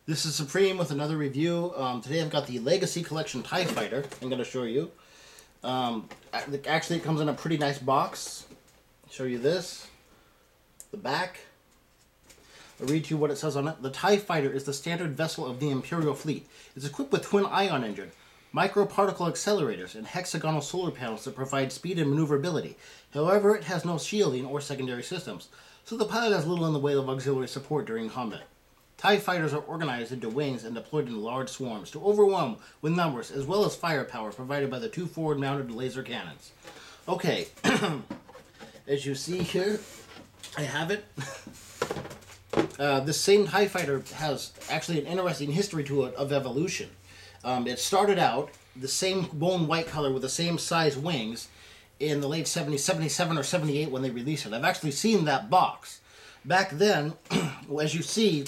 This is Supreme with another review. Today I've got the Legacy Collection TIE Fighter I'm going to show you. Actually, it comes in a pretty nice box. Show you this. The back. I'll read to you what it says on it. The TIE Fighter is the standard vessel of the Imperial Fleet. It's equipped with twin ion engine, microparticle accelerators, and hexagonal solar panels that provide speed and maneuverability. However, it has no shielding or secondary systems, so the pilot has little in the way of auxiliary support during combat. TIE fighters are organized into wings and deployed in large swarms to overwhelm with numbers as well as firepower provided by the two forward-mounted laser cannons. Okay, as you see here, I have it. This same TIE fighter has actually an interesting history to it of evolution. It started out the same bone white color with the same size wings in the late 70s, 77 or 78 when they released it. I've actually seen that box. Back then, as you see,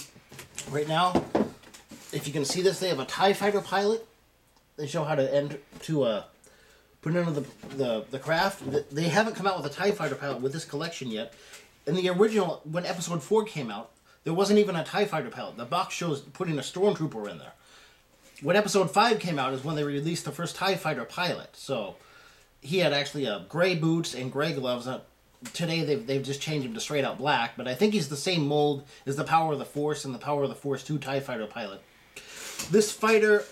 right now, if you can see this, they have a TIE fighter pilot. They show how to put into the craft. They haven't come out with a TIE fighter pilot with this collection yet. In the original, when Episode 4 came out, there wasn't even a TIE fighter pilot. The box shows putting a stormtrooper in there. When Episode 5 came out is when they released the first TIE fighter pilot. So he had actually gray boots and gray gloves. Today they've just changed him to straight out black, but I think he's the same mold as the Power of the Force and the Power of the Force 2 TIE fighter pilot. This fighter,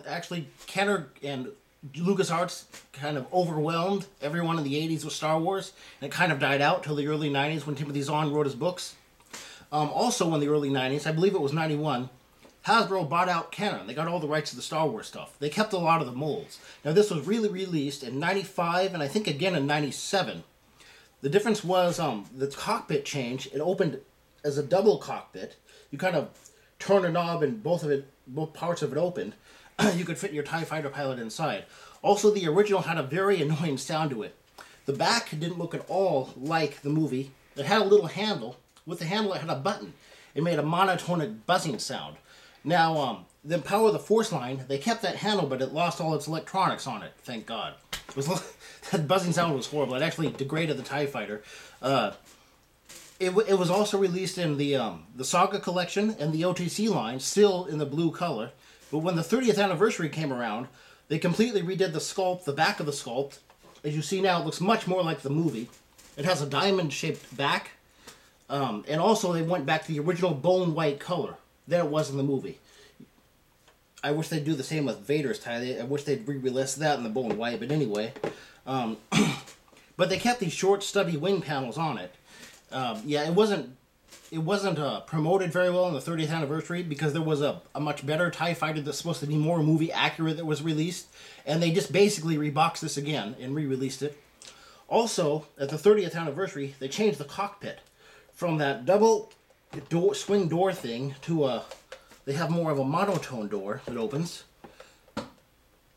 actually, Kenner and LucasArts kind of overwhelmed everyone in the 80s with Star Wars, and it kind of died out till the early 90s when Timothy Zahn wrote his books. Also in the early 90s, I believe it was 91, Hasbro bought out Kenner. They got all the rights to the Star Wars stuff. They kept a lot of the molds. Now this was really released in 95 and I think again in 97. The difference was the cockpit change. It opened as a double cockpit. You kind of turn a knob and both parts of it opened. You could fit your TIE fighter pilot inside. Also, the original had a very annoying sound to it. The back didn't look at all like the movie. It had a little handle. With the handle, it had a button. It made a monotonic buzzing sound. Now, the Power of the Force line, they kept that handle, but it lost all its electronics on it. Thank God. That buzzing sound was horrible. It actually degraded the TIE fighter. It was also released in the Saga collection and the OTC line, still in the blue color. But when the 30th anniversary came around, they completely redid the sculpt, the back of the sculpt. As you see now, it looks much more like the movie. It has a diamond-shaped back. And also, they went back to the original bone white color than it was in the movie. I wish they'd do the same with Vader's tie. I wish they'd re-release that in the bone white, but anyway. But they kept these short, stubby wing panels on it. Yeah, it wasn't promoted very well on the 30th anniversary because there was a much better TIE fighter that's supposed to be more movie accurate that was released, and they just basically reboxed this again and re-released it. Also, at the 30th anniversary, they changed the cockpit from that double swing door thing to they have more of a monotone door that opens.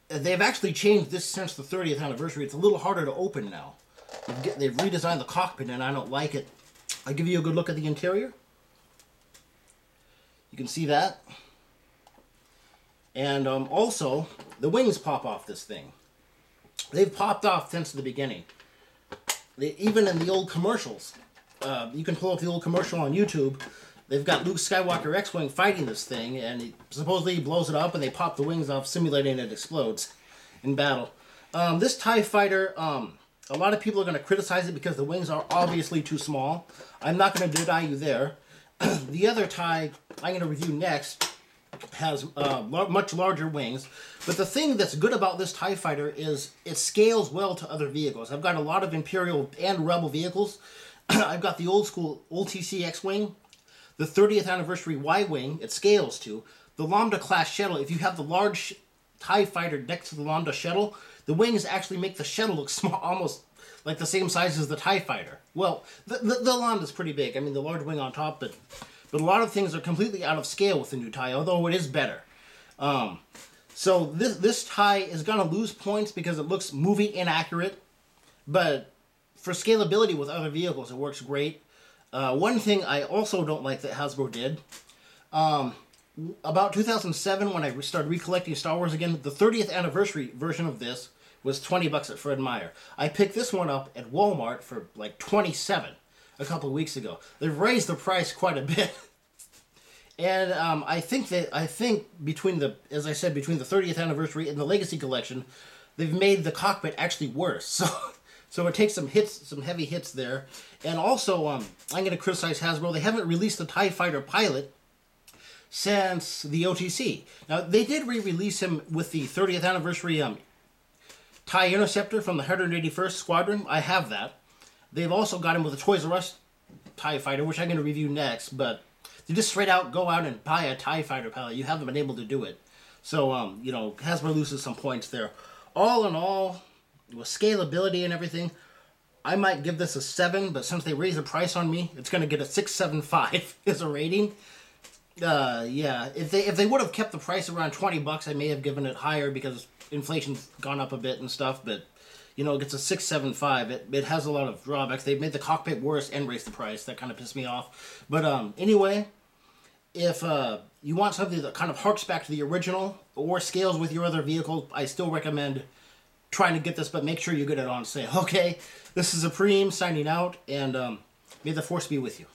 They've actually changed this since the 30th anniversary. It's a little harder to open now. They've redesigned the cockpit and I don't like it. I'll give you a good look at the interior. You can see that. And also, the wings pop off this thing. They've popped off since the beginning. Even in the old commercials. You can pull up the old commercial on YouTube. They've got Luke Skywalker X-Wing fighting this thing, and supposedly he blows it up, and they pop the wings off, simulating it explodes in battle. This TIE fighter, a lot of people are going to criticize it because the wings are obviously too small. I'm not going to deny you there. The other TIE I'm going to review next has much larger wings. But the thing that's good about this TIE fighter is it scales well to other vehicles. I've got a lot of Imperial and Rebel vehicles. I've got the old school TC X-Wing, the 30th anniversary Y-Wing, it scales to. The Lambda class shuttle, if you have the large TIE fighter next to the Lambda shuttle, the wings actually make the shuttle look small, almost like the same size as the TIE fighter. Well, the Lambda's pretty big. I mean, the large wing on top, but a lot of things are completely out of scale with the new TIE, although it is better. So this TIE is going to lose points because it looks movie inaccurate, but for scalability with other vehicles, it works great. One thing I also don't like that Hasbro did, about 2007 when I started recollecting Star Wars again, the 30th anniversary version of this was $20 at Fred Meyer. I picked this one up at Walmart for like $27 a couple of weeks ago. They've raised the price quite a bit. And I think between the, as I said, between the 30th anniversary and the Legacy Collection, they've made the cockpit actually worse. So it takes some hits, some heavy hits there. And also, I'm going to criticize Hasbro. They haven't released the TIE Fighter pilot since the OTC. Now, they did re-release him with the 30th anniversary TIE Interceptor from the 181st Squadron. I have that. They've also got him with a Toys R Us TIE Fighter, which I'm going to review next. But to just straight out go out and buy a TIE Fighter palette, you haven't been able to do it. So, you know, Hasbro loses some points there. All in all, with scalability and everything, I might give this a 7, but since they raised the price on me, it's going to get a 6.75 as a rating. Yeah, if they would have kept the price around $20, I may have given it higher because inflation's gone up a bit and stuff, but you know, it gets a 6.75. It has a lot of drawbacks. They've made the cockpit worse and raised the price. That kind of pissed me off. But anyway, if you want something that kind of harks back to the original or scales with your other vehicle, I still recommend trying to get this, but make sure you get it on sale. Okay, this is Supreme signing out, and may the Force be with you.